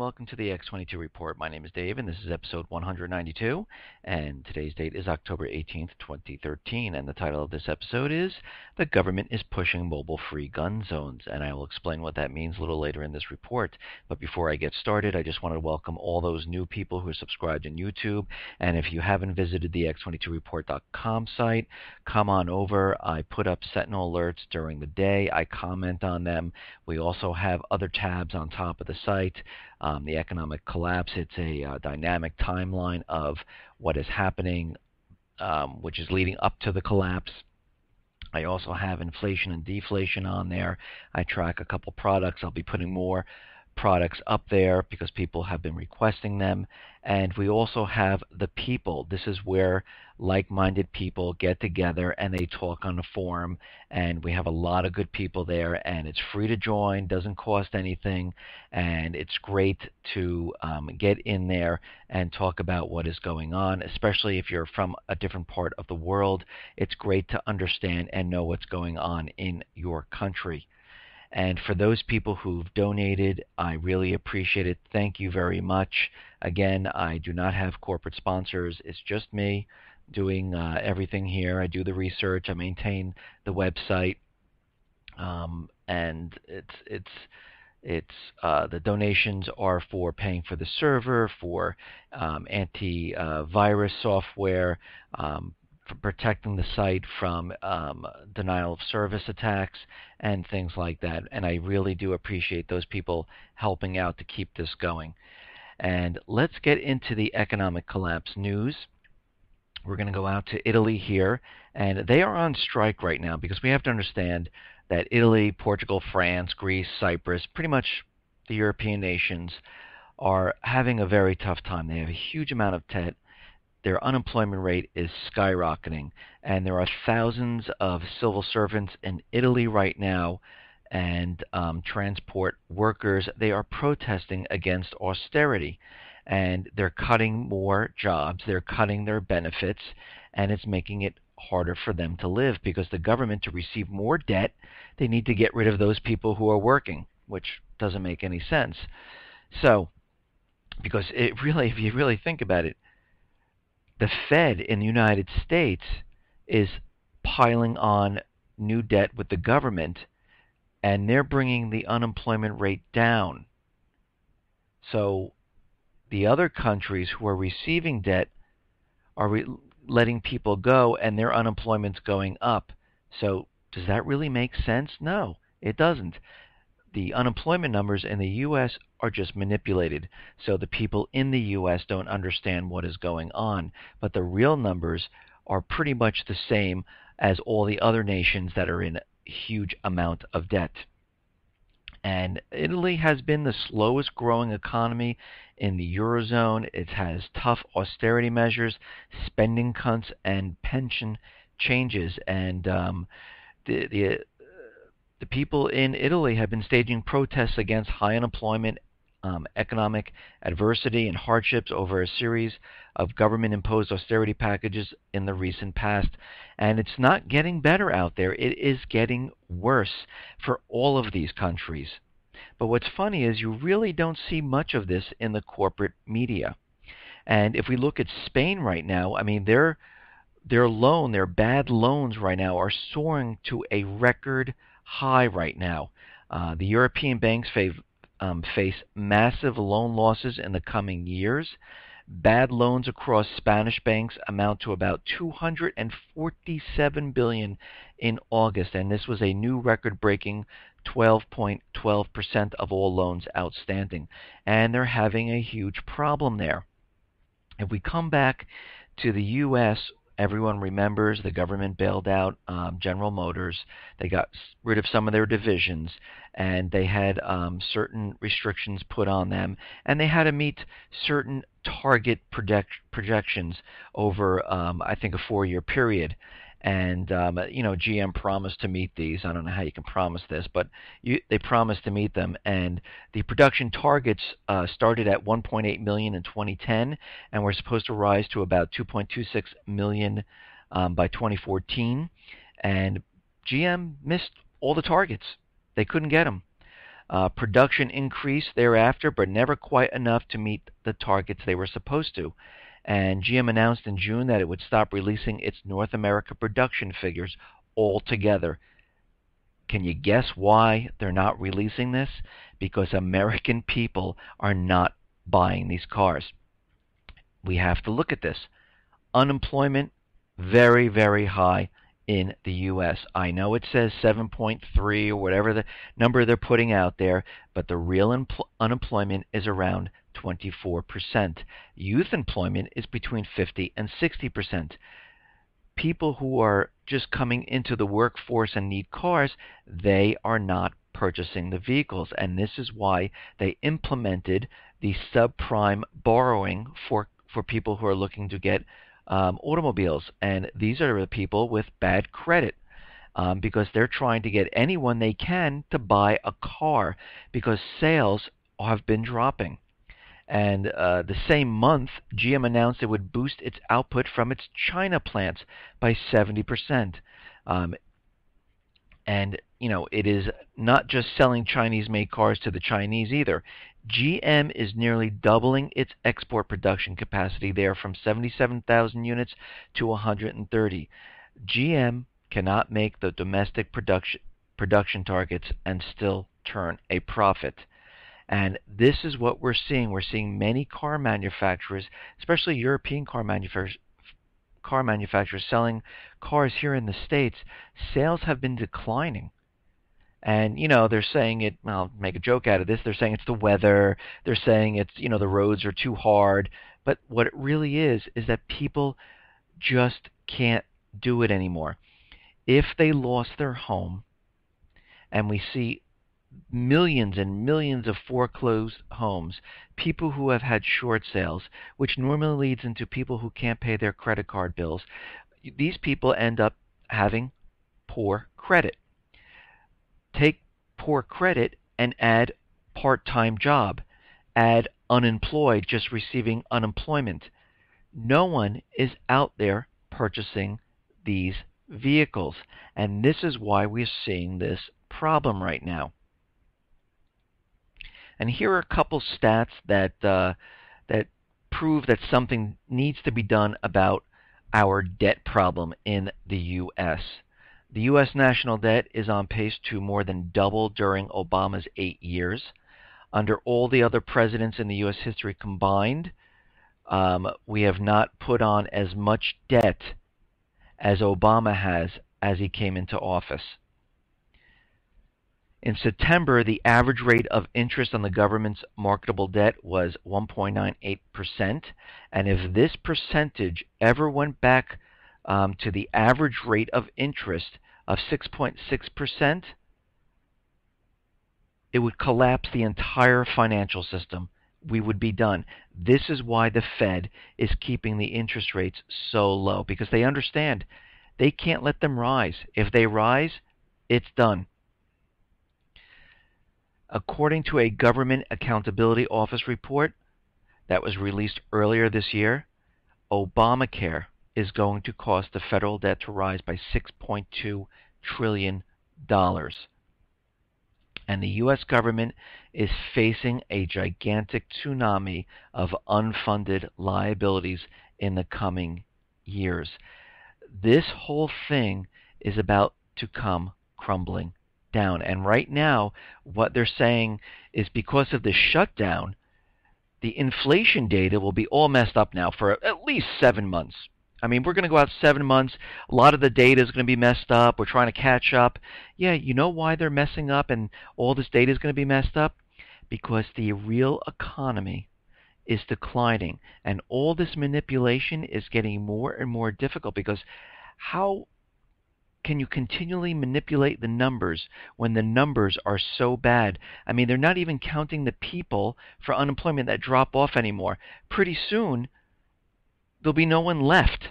welcome to the X22 Report. My name is Dave, and this is episode 192, and today's date is October 18th, 2013, and the title of this episode is The Government is Pushing Mobile-Free Gun Zones, and I will explain what that means a little later in this report. But before I get started, I just want to welcome all those new people who are subscribed in YouTube, and if you haven't visited the x22report.com site, come on over. I put up Sentinel alerts during the day. I comment on them. We also have other tabs on top of the site. The economic collapse, it's a dynamic timeline of what is happening, which is leading up to the collapse. I also have inflation and deflation on there. I track a couple products. I'll be putting more products up there because people have been requesting them. And we also have the people. This is where like-minded people get together and they talk on a forum, and we have a lot of good people there, and it's free to join, doesn't cost anything, and it's great to get in there and talk about what is going on, especially if you're from a different part of the world. It's great to understand and know what's going on in your country. And for those people who've donated, I really appreciate it. Thank you very much. Again, I do not have corporate sponsors. It's just me doing everything here. I do the research. I maintain the website, and the donations are for paying for the server, for anti-virus software, for protecting the site from denial of service attacks and things like that. And I really do appreciate those people helping out to keep this going. And let's get into the economic collapse news. We're going to go out to Italy here, and they are on strike right now because we have to understand that Italy, Portugal, France, Greece, Cyprus, pretty much the European nations are having a very tough time. They have a huge amount of debt. Their unemployment rate is skyrocketing, and there are thousands of civil servants in Italy right now and transport workers. They are protesting against austerity, and they're cutting more jobs, they're cutting their benefits, and it's making it harder for them to live because the government, to receive more debt, they need to get rid of those people who are working, which doesn't make any sense. So, because it really, if you really think about it, the Fed in the United States is piling on new debt with the government, and they're bringing the unemployment rate down. So the other countries who are receiving debt are letting people go, and their unemployment's going up. So does that really make sense? No, it doesn't. The unemployment numbers in the U.S. are just manipulated, so the people in the U.S. don't understand what is going on. But the real numbers are pretty much the same as all the other nations that are in a huge amount of debt. And Italy has been the slowest growing economy in the Eurozone. It has tough austerity measures, spending cuts, and pension changes. And the people in Italy have been staging protests against high unemployment, economic adversity, and hardships over a series of government-imposed austerity packages in the recent past. And it's not getting better out there. It is getting worse for all of these countries. But what's funny is you really don't see much of this in the corporate media. And if we look at Spain right now, I mean, their bad loans right now are soaring to a record high right now. The European banks face massive loan losses in the coming years. Bad loans across Spanish banks amount to about $247 billion in August, and this was a new record-breaking 12.12% of all loans outstanding. And they're having a huge problem there. If we come back to the U.S., everyone remembers the government bailed out General Motors. They got rid of some of their divisions, and they had certain restrictions put on them, and they had to meet certain target projections over, I think, a 4-year period. And GM promised to meet these. I don't know how you can promise this, but they promised to meet them. And the production targets started at 1.8 million in 2010, and were supposed to rise to about 2.26 million by 2014. And GM missed all the targets. They couldn't get them. Production increased thereafter, but never quite enough to meet the targets they were supposed to. And GM announced in June that it would stop releasing its North America production figures altogether. Can you guess why they're not releasing this? Because American people are not buying these cars. We have to look at this. Unemployment, very, very high in the U.S. I know it says 7.3 or whatever the number they're putting out there, but the real unemployment is around 24%. Youth employment is between 50 and 60%. People who are just coming into the workforce and need cars, they are not purchasing the vehicles. And this is why they implemented the subprime borrowing for people who are looking to get automobiles. And these are the people with bad credit because they're trying to get anyone they can to buy a car because sales have been dropping. And the same month, GM announced it would boost its output from its China plants by 70%. And, it is not just selling Chinese-made cars to the Chinese either. GM is nearly doubling its export production capacity there from 77,000 units to 130. GM cannot make the domestic production targets and still turn a profit. And this is what we're seeing. We're seeing many car manufacturers, especially European car manufacturers, selling cars here in the States. Sales have been declining. And, they're saying it, I'll make a joke out of this, they're saying it's the weather, they're saying it's, the roads are too hard. But what it really is that people just can't do it anymore. If they lost their home, and we see millions and millions of foreclosed homes, people who have had short sales, which normally leads into people who can't pay their credit card bills. These people end up having poor credit. Take poor credit and add part-time job. Add unemployed, just receiving unemployment. No one is out there purchasing these vehicles. And this is why we're seeing this problem right now. And here are a couple stats that prove that something needs to be done about our debt problem in the U.S. The U.S. national debt is on pace to more than double during Obama's 8 years. Under all the other presidents in the U.S. history combined, we have not put on as much debt as Obama has as he came into office. In September, the average rate of interest on the government's marketable debt was 1.98%, and if this percentage ever went back to the average rate of interest of 6.6%, it would collapse the entire financial system. We would be done. This is why the Fed is keeping the interest rates so low, because they understand they can't let them rise. If they rise, it's done. According to a Government Accountability Office report that was released earlier this year, Obamacare is going to cause the federal debt to rise by $6.2 trillion. And the U.S. government is facing a gigantic tsunami of unfunded liabilities in the coming years. This whole thing is about to come crumbling down. And right now, what they're saying is because of the shutdown, the inflation data will be all messed up now for at least 7 months. I mean, we're going to go out 7 months. A lot of the data is going to be messed up. We're trying to catch up. Yeah, you know why they're messing up and all this data is going to be messed up? Because the real economy is declining. And all this manipulation is getting more and more difficult because how can you continually manipulate the numbers when the numbers are so bad? I mean, they're not even counting the people for unemployment that drop off anymore. Pretty soon, there'll be no one left.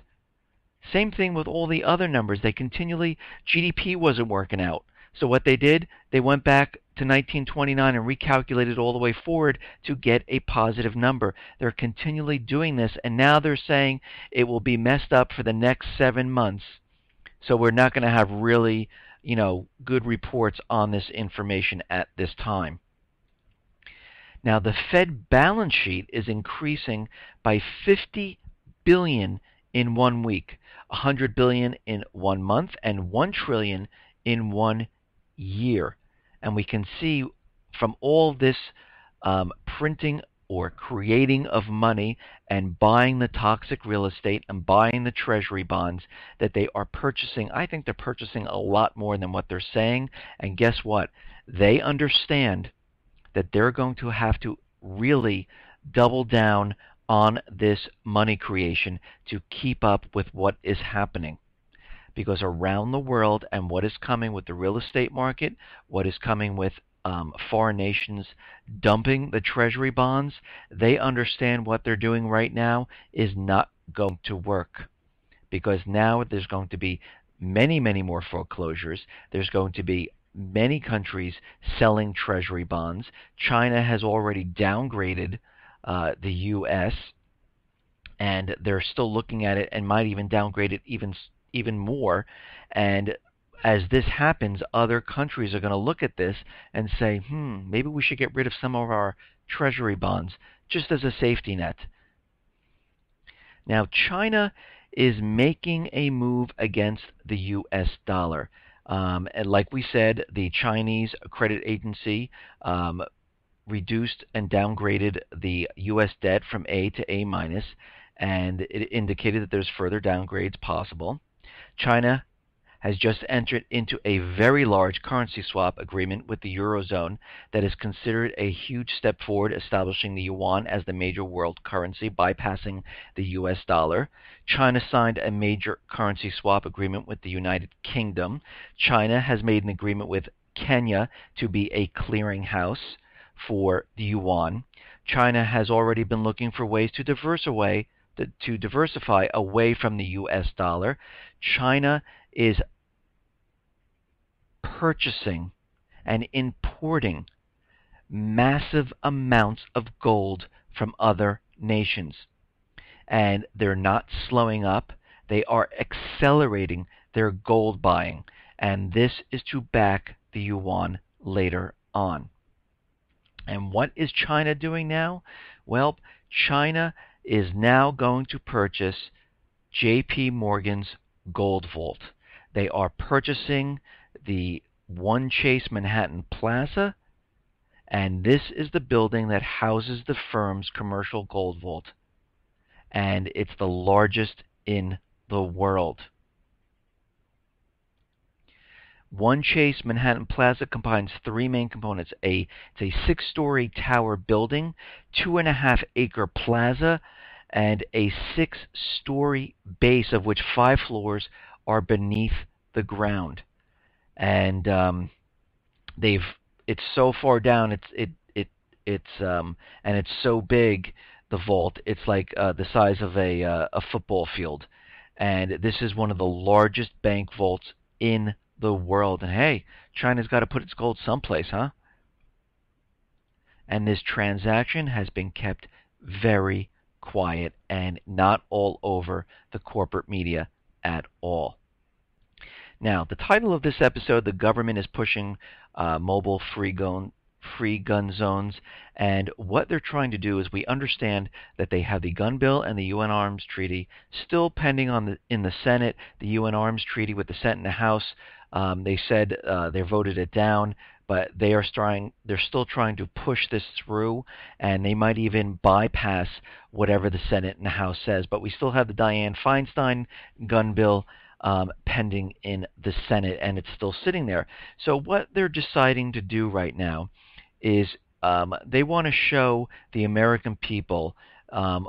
Same thing with all the other numbers. They continually, GDP wasn't working out. So what they did, they went back to 1929 and recalculated all the way forward to get a positive number. They're continually doing this, and now they're saying it will be messed up for the next 7 months. So we're not going to have really, good reports on this information at this time. Now, the Fed balance sheet is increasing by 50 billion in 1 week, 100 billion in 1 month, and 1 trillion in 1 year. And we can see from all this printing or creating of money and buying the toxic real estate and buying the treasury bonds that they are purchasing. I think they're purchasing a lot more than what they're saying. And guess what? They understand that they're going to have to really double down on this money creation to keep up with what is happening. Because around the world and what is coming with the real estate market, what is coming with foreign nations dumping the treasury bonds, they understand what they're doing right now is not going to work. Because now there's going to be many, many more foreclosures. There's going to be many countries selling treasury bonds. China has already downgraded the U.S., and they're still looking at it and might even downgrade it even more. And as this happens, other countries are going to look at this and say, maybe we should get rid of some of our treasury bonds just as a safety net. Now, China is making a move against the U.S. dollar. And like we said, the Chinese credit agency reduced and downgraded the U.S. debt from A to A minus, and it indicated that there's further downgrades possible. China has just entered into a very large currency swap agreement with the Eurozone that is considered a huge step forward, establishing the yuan as the major world currency, bypassing the U.S. dollar. China signed a major currency swap agreement with the United Kingdom. China has made an agreement with Kenya to be a clearinghouse for the yuan. China has already been looking for ways to diversify away from the U.S. dollar. China is purchasing and importing massive amounts of gold from other nations. And they're not slowing up. They are accelerating their gold buying. And this is to back the yuan later on. And what is China doing now? Well, China is now going to purchase J.P. Morgan's gold vault. They are purchasing the One Chase Manhattan Plaza, and this is the building that houses the firm's commercial gold vault. And it's the largest in the world. One Chase Manhattan Plaza combines three main components. It's a 6-story tower building, 2.5-acre plaza, and a 6-story base, of which 5 floors are beneath the ground. And it's so far down, and it's so big, the vault, it's like the size of a football field. And this is one of the largest bank vaults in the world. And hey, China's got to put its gold someplace, huh? And this transaction has been kept very quiet and not all over the corporate media at all. Now, the title of this episode, The Government is Pushing Mobile Free Gun Zones, and what they're trying to do is we understand that they have the gun bill and the UN Arms Treaty still pending in the Senate. The UN Arms Treaty with the Senate and the House, they said they voted it down, but they're still trying to push this through, and they might even bypass whatever the Senate and the House says. But we still have the Dianne Feinstein gun bill pending in the Senate, and it's still sitting there. So what they're deciding to do right now is they want to show the American people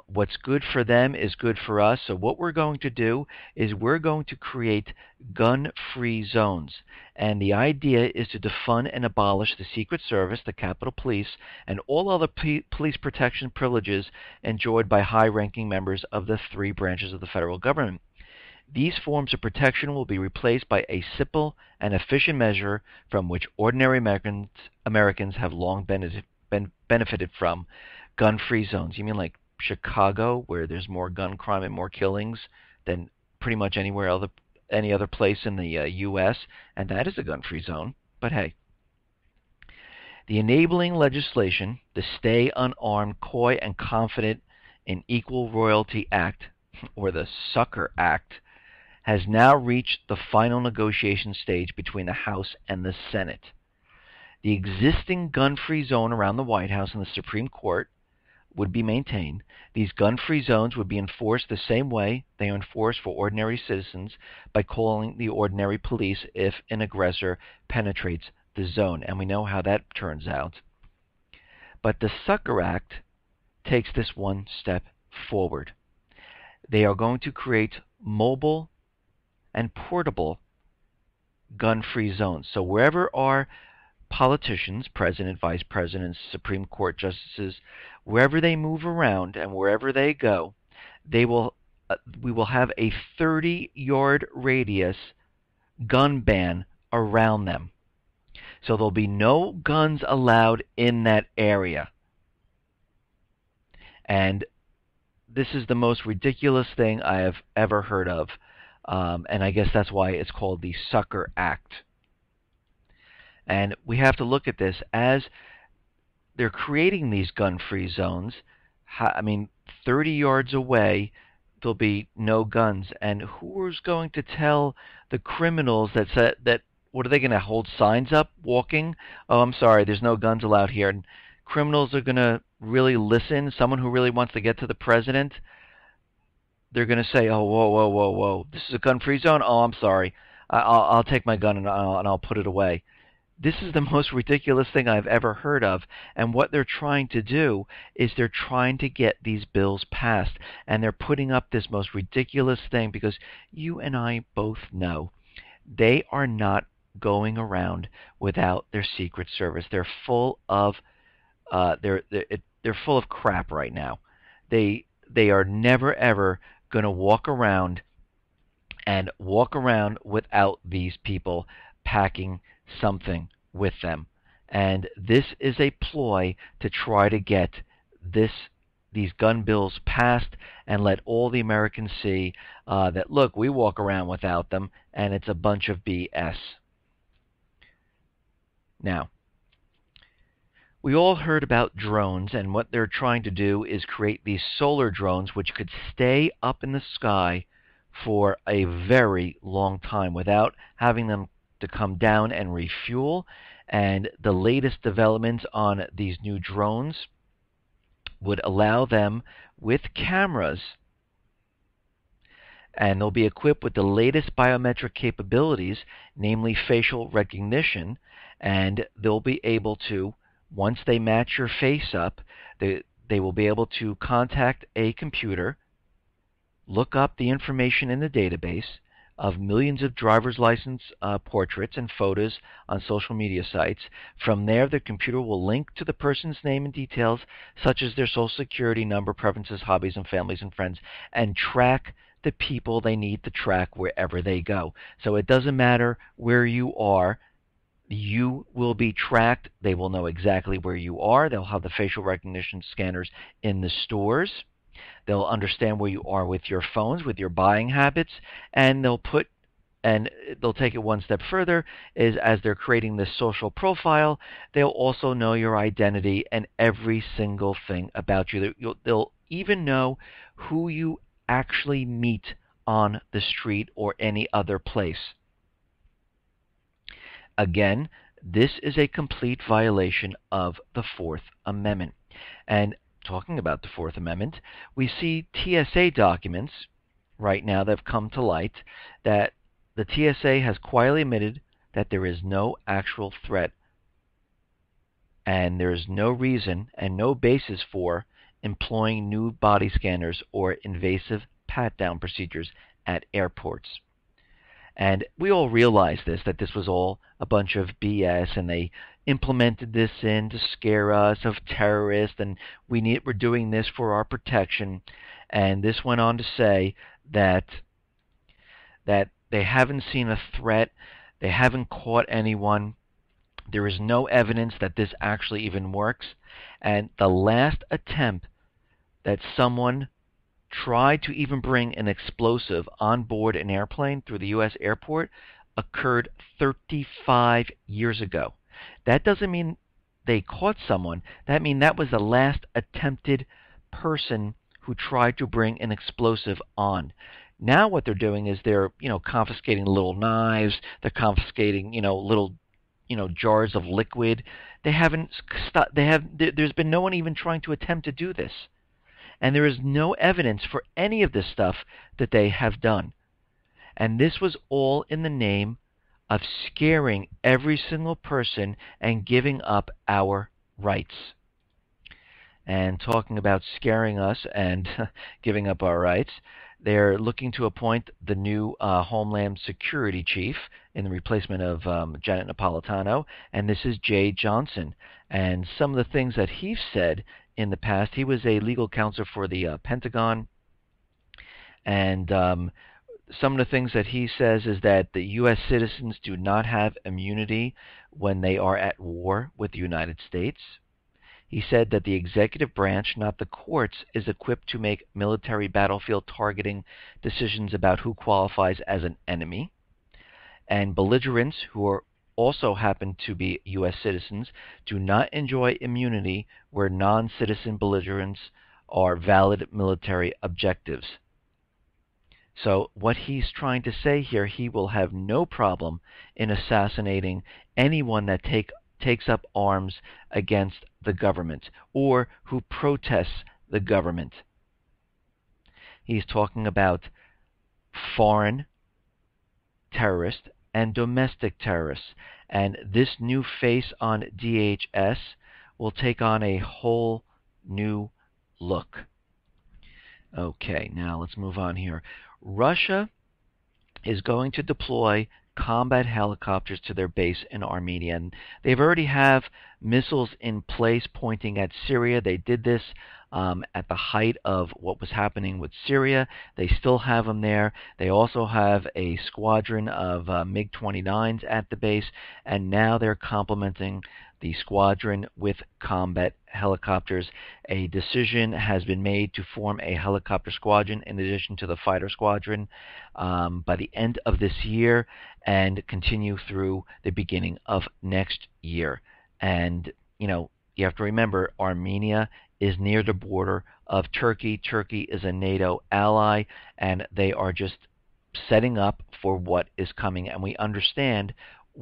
what's good for them is good for us. So what we're going to do is we're going to create gun-free zones. And the idea is to defund and abolish the Secret Service, the Capitol Police, and all other police protection privileges enjoyed by high-ranking members of the 3 branches of the federal government. These forms of protection will be replaced by a simple and efficient measure from which ordinary Americans have long benefited from. Gun-free zones. You mean like Chicago, where there's more gun crime and more killings than pretty much any other place in the U.S., and that is a gun-free zone. But hey. The enabling legislation, the Stay Unarmed, Coy, and Confident in Equal Royalty Act, or the Sucker Act, has now reached the final negotiation stage between the House and the Senate. The existing gun-free zone around the White House and the Supreme Court would be maintained. These gun-free zones would be enforced the same way they are enforced for ordinary citizens, by calling the ordinary police if an aggressor penetrates the zone. And we know how that turns out. But the Sucker Act takes this one step forward. They are going to create mobile and portable gun-free zones. So wherever our politicians, president, vice presidents, Supreme Court justices, wherever they move around and wherever they go, we will have a 30-yard radius gun ban around them. So there'll be no guns allowed in that area. And this is the most ridiculous thing I have ever heard of. And I guess that's why it's called the Sucker Act. And we have to look at this as they're creating these gun-free zones. 30 yards away, there'll be no guns. And who's going to tell the criminals that what are they going to hold signs up walking? Oh, I'm sorry, there's no guns allowed here. And criminals are going to really listen. Someone who really wants to get to the president, they're going to say, oh, whoa, whoa, whoa, whoa, this is a gun-free zone? Oh, I'm sorry. I'll take my gun and I'll put it away. This is the most ridiculous thing I've ever heard of. And what they're trying to do is they're trying to get these bills passed. And they're putting up this most ridiculous thing because you and I both know they are not going around without their Secret Service. They're full of they're full of crap right now. They are never ever going to walk around without these people packing something with them. And this is a ploy to try to get these gun bills passed and let all the Americans see that, look, we walk around without them, and it's a bunch of BS. Now, we all heard about drones, and what they're trying to do is create these solar drones which could stay up in the sky for a very long time without having them to come down and refuel. And the latest developments on these new drones would allow them with cameras, and they'll be equipped with the latest biometric capabilities, namely facial recognition, and they'll be able to, once they match your face up, they will be able to contact a computer, look up the information in the database of millions of driver's license portraits and photos on social media sites. From there, the computer will link to the person's name and details, such as their social security number, preferences, hobbies, and families and friends, and track the people they need to track wherever they go. So it doesn't matter where you are. You will be tracked. They will know exactly where you are. They'll have the facial recognition scanners in the stores. They'll understand where you are with your phones, with your buying habits, and they'll take it one step further, is as they're creating this social profile, they'll also know your identity and every single thing about you. They'll even know who you actually meet on the street or any other place. Again, this is a complete violation of the Fourth Amendment. And talking about the Fourth Amendment, we see TSA documents right now that have come to light that the TSA has quietly admitted that there is no actual threat and there is no reason and no basis for employing new body scanners or invasive pat-down procedures at airports. And we all realize that this was all a bunch of BS, and they implemented this in to scare us of terrorists, and we're doing this for our protection. And this went on to say that they haven't seen a threat, they haven't caught anyone, there is no evidence that this actually even works. And the last attempt that someone tried to even bring an explosive on board an airplane through the U.S. airport occurred 35 years ago. That doesn't mean they caught someone, that means that was the last attempted person who tried to bring an explosive on. Now what they're doing is they're, confiscating little knives, they're confiscating, little, jars of liquid. They haven't stopped. There's been no one even trying to attempt to do this. And there is no evidence for any of this stuff that they have done. And this was all in the name of scaring every single person and giving up our rights. And talking about scaring us and giving up our rights, they're looking to appoint the new Homeland Security Chief in the replacement of Janet Napolitano, and this is Jay Johnson. And some of the things that he's said in the past, he was a legal counsel for the Pentagon, and some of the things that he says is that the U.S. citizens do not have immunity when they are at war with the United States. He said that the executive branch, not the courts, is equipped to make military battlefield targeting decisions about who qualifies as an enemy. And belligerents, who also happen to be U.S. citizens, do not enjoy immunity where non-citizen belligerents are valid military objectives. So what he's trying to say here, he will have no problem in assassinating anyone that takes up arms against the government or who protests the government. He's talking about foreign terrorists and domestic terrorists. And this new face on DHS will take on a whole new look. Okay, now let's move on here. Russia is going to deploy combat helicopters to their base in Armenia. And they've already have missiles in place pointing at Syria. They did this at the height of what was happening with Syria. They still have them there. They also have a squadron of MiG-29s at the base, and now they're complementing the squadron with combat helicopters. A decision has been made to form a helicopter squadron in addition to the fighter squadron by the end of this year and continue through the beginning of next year. And, you have to remember, Armenia is near the border of Turkey. Turkey is a NATO ally, and they are just setting up for what is coming. And we understand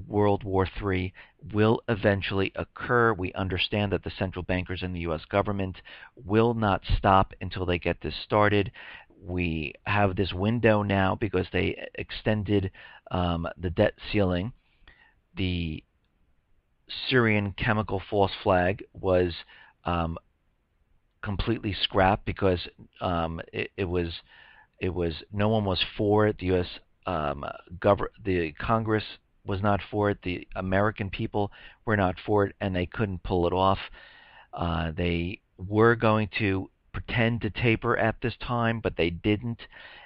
World War III will eventually occur. We understand that the central bankers in the U.S. government will not stop until they get this started. We have this window now because they extended the debt ceiling. The Syrian chemical false flag was completely scrapped because it was no one was for it. The U.S. The Congress was not for it. The American people were not for it, and they couldn't pull it off. They were going to pretend to taper at this time, but they didn't.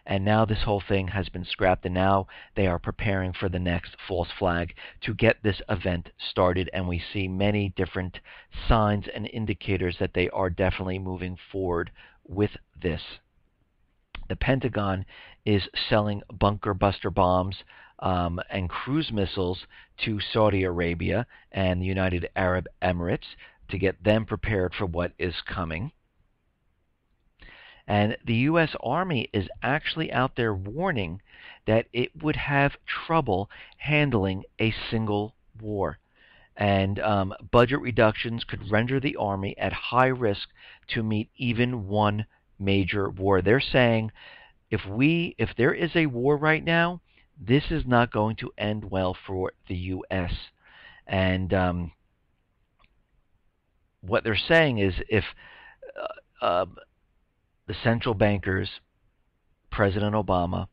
And now this whole thing has been scrapped, and now they are preparing for the next false flag to get this event started. And we see many different signs and indicators that they are definitely moving forward with this. The Pentagon is selling bunker buster bombs and cruise missiles to Saudi Arabia and the United Arab Emirates to get them prepared for what is coming. And the U.S. Army is actually out there warning that it would have trouble handling a single war. And budget reductions could render the Army at high risk to meet even one major war. They're saying if there is a war right now, this is not going to end well for the U.S. And what they're saying is if the central bankers, President Obama,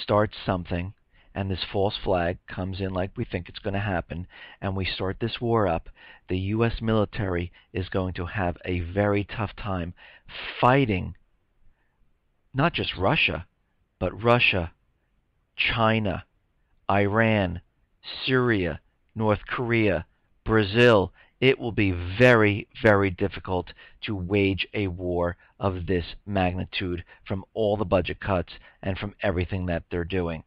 starts something and this false flag comes in like we think it's going to happen, and we start this war up, the U.S. military is going to have a very tough time fighting not just Russia, but Russia, China, Iran, Syria, North Korea, Brazil. It will be very, very difficult to wage a war of this magnitude from all the budget cuts and from everything that they're doing.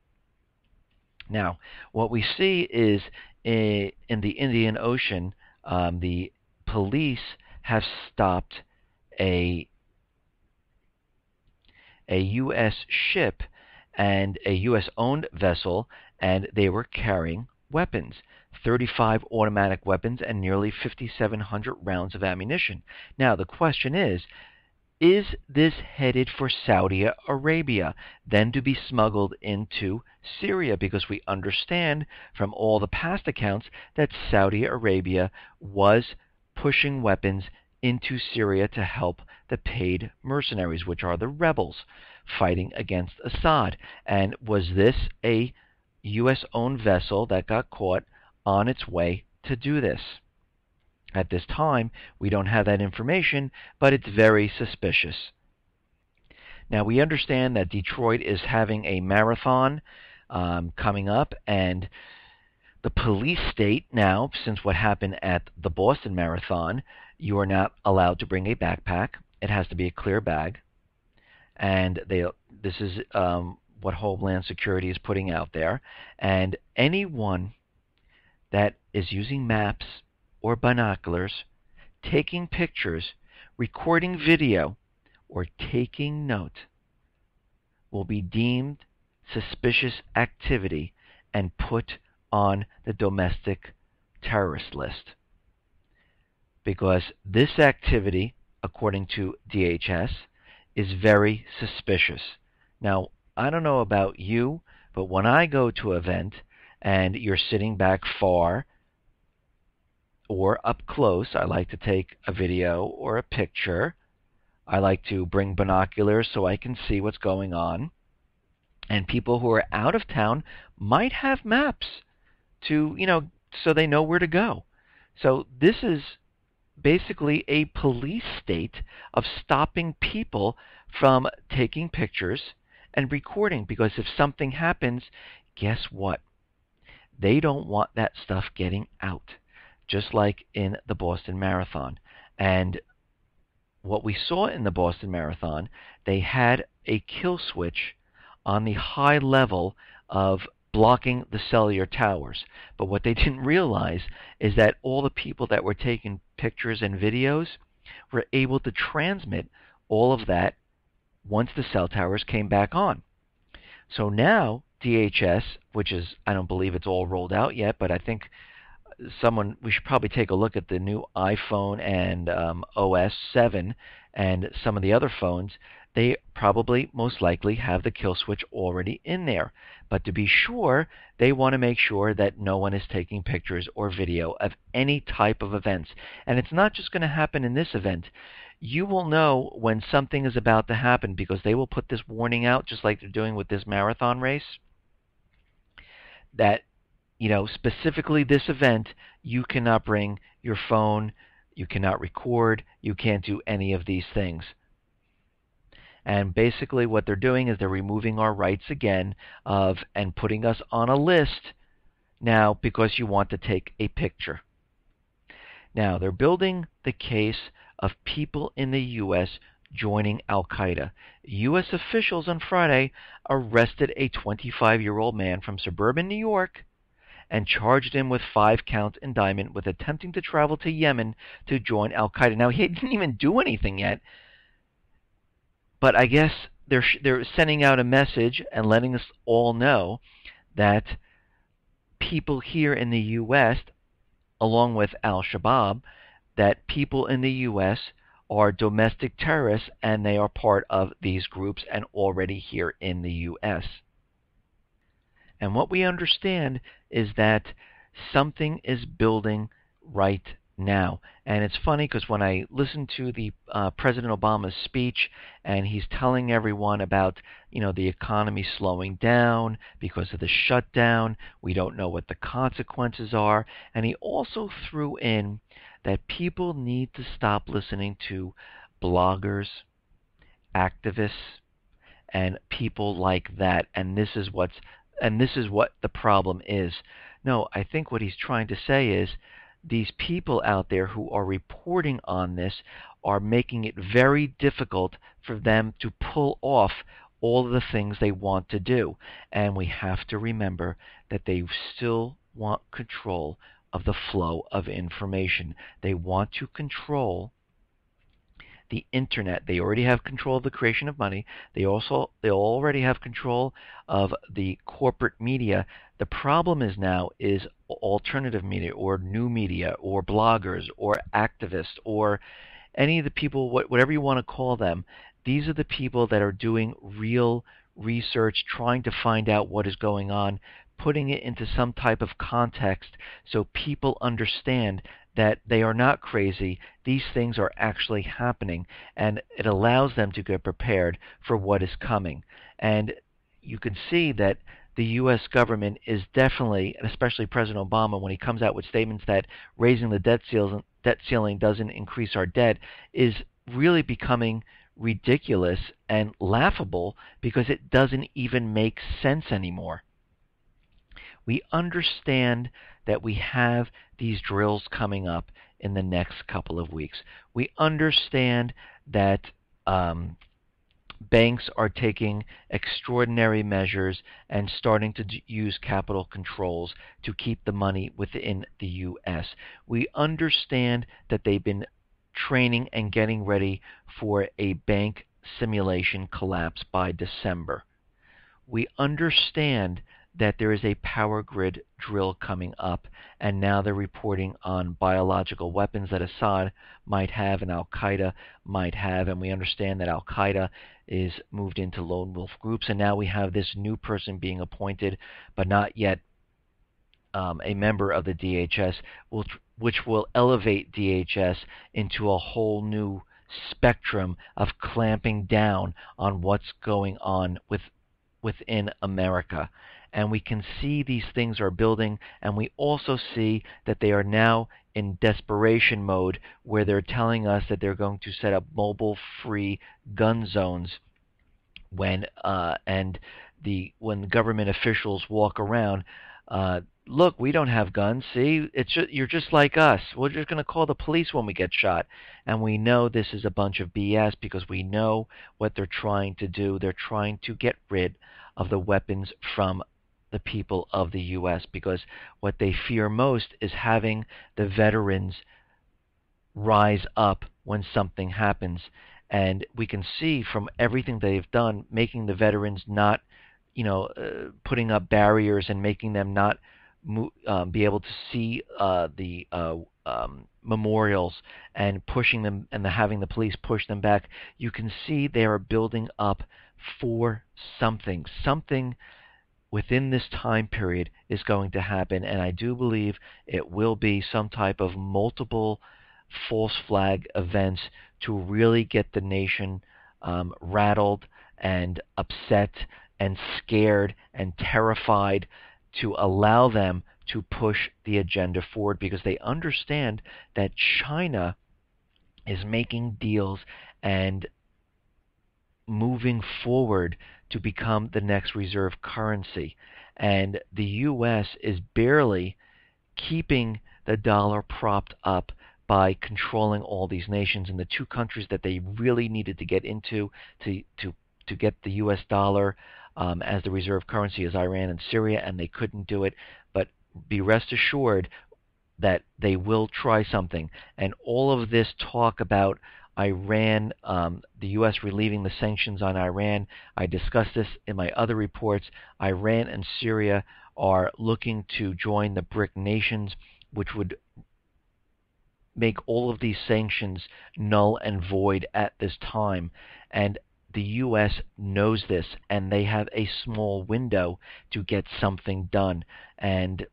Now, what we see is in the Indian Ocean, The police have stopped a U.S. ship and a U.S. owned vessel, and they were carrying weapons. 35 automatic weapons and nearly 5,700 rounds of ammunition. Now, the question is this headed for Saudi Arabia, then to be smuggled into Syria? Because we understand from all the past accounts that Saudi Arabia was pushing weapons into Syria to help the paid mercenaries, which are the rebels fighting against Assad. And was this a U.S. owned vessel that got caught on its way to do this? At this time, we don't have that information, but it's very suspicious. Now, we understand that Detroit is having a marathon coming up, and the police state now, since what happened at the Boston Marathon, you are not allowed to bring a backpack. It has to be a clear bag. And this is what Homeland Security is putting out there. And anyone that is using maps or binoculars, taking pictures, recording video, or taking note will be deemed suspicious activity and put on the domestic terrorist list. Because this activity, according to DHS, is very suspicious. Now, I don't know about you, but when I go to an event and you're sitting back far or up close, I like to take a video or a picture. I like to bring binoculars so I can see what's going on. And people who are out of town might have maps to, so they know where to go. So this is basically a police state of stopping people from taking pictures and recording, because if something happens, guess what? They don't want that stuff getting out, just like in the Boston Marathon. And what we saw in the Boston Marathon, they had a kill switch on the high level of blocking the cellular towers. But what they didn't realize is that all the people that were taking pictures and videos were able to transmit all of that once the cell towers came back on. So now DHS, which is, I don't believe it's all rolled out yet, but I think we should probably take a look at the new iPhone and OS 7 and some of the other phones. They probably most likely have the kill switch already in there. But to be sure, they want to make sure that no one is taking pictures or video of any type of events. And it's not just going to happen in this event. You will know when something is about to happen, because they will put this warning out, just like they're doing with this marathon race, that specifically this event, you cannot bring your phone, you cannot record, you can't do any of these things. And basically what they're doing is they're removing our rights again and putting us on a list now because you want to take a picture. Now, they're building the case of people in the U.S. joining al-Qaida. U.S. officials on Friday arrested a 25-year-old man from suburban New York and charged him with 5-count indictment with attempting to travel to Yemen to join al-Qaida. Now, he didn't even do anything yet, but I guess they're sending out a message and letting us all know that people here in the U.S., along with al-Shabaab, that people in the U.S. are domestic terrorists, and they are part of these groups and already here in the U.S. And what we understand is that something is building right now. And it's funny because when I listen to the President Obama's speech, and he's telling everyone about the economy slowing down because of the shutdown, we don't know what the consequences are, and he also threw in that people need to stop listening to bloggers, activists, and people like that, and this is what the problem is. No, I think what he's trying to say is these people out there who are reporting on this are making it very difficult for them to pull off all of the things they want to do. And we have to remember that they still want control of the flow of information. They want to control the internet. They already have control of the creation of money. They already have control of the corporate media. The problem is now is alternative media or new media or bloggers or activists or any of the people, whatever you want to call them. These are the people that are doing real research, trying to find out what is going on, putting it into some type of context so people understand that they are not crazy. These things are actually happening, and it allows them to get prepared for what is coming. And you can see that the U.S. government is definitely, and especially President Obama, when he comes out with statements that raising the debt ceiling doesn't increase our debt, is really becoming ridiculous and laughable because it doesn't even make sense anymore. We understand that we have these drills coming up in the next couple of weeks. We understand that banks are taking extraordinary measures and starting to use capital controls to keep the money within the U.S. We understand that they've been training and getting ready for a bank simulation collapse by December. We understand that there is a power grid drill coming up, and now they're reporting on biological weapons that Assad might have and al-Qaida might have, and we understand that al-Qaida is moved into lone wolf groups, and now we have this new person being appointed, but not yet a member of the DHS, which will elevate DHS into a whole new spectrum of clamping down on what's going on within America. And we can see these things are building, and we also see that they are now in desperation mode, where they're telling us that they're going to set up mobile-free gun zones when government officials walk around. Look, we don't have guns. See, you're just like us. We're just going to call the police when we get shot. And we know this is a bunch of BS because we know what they're trying to do. They're trying to get rid of the weapons from the people of the U.S. because what they fear most is having the veterans rise up when something happens. And we can see from everything they've done, making the veterans not, putting up barriers and making them not be able to see the memorials and pushing them and having the police push them back. You can see they are building up for something. Something within this time period is going to happen, and I do believe it will be some type of multiple false flag events to really get the nation rattled and upset and scared and terrified, to allow them to push the agenda forward, because they understand that China is making deals and moving forward to become the next reserve currency. And the U.S. is barely keeping the dollar propped up by controlling all these nations. And the two countries that they really needed to get into to get the U.S. dollar as the reserve currency is Iran and Syria, and they couldn't do it. But be rest assured that they will try something. And all of this talk about Iran, the U.S. relieving the sanctions on Iran, I discussed this in my other reports. Iran and Syria are looking to join the BRIC nations, which would make all of these sanctions null and void at this time. And the U.S. knows this, and they have a small window to get something done. And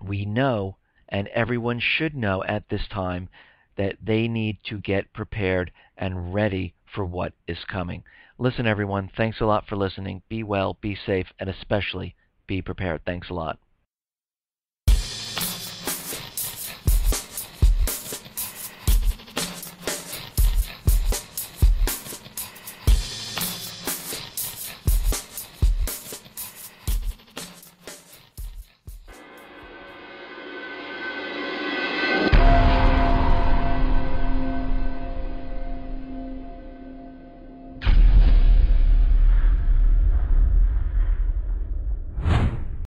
we know, and everyone should know at this time, that they need to get prepared and ready for what is coming. Listen, everyone, thanks a lot for listening. Be well, be safe, and especially be prepared. Thanks a lot.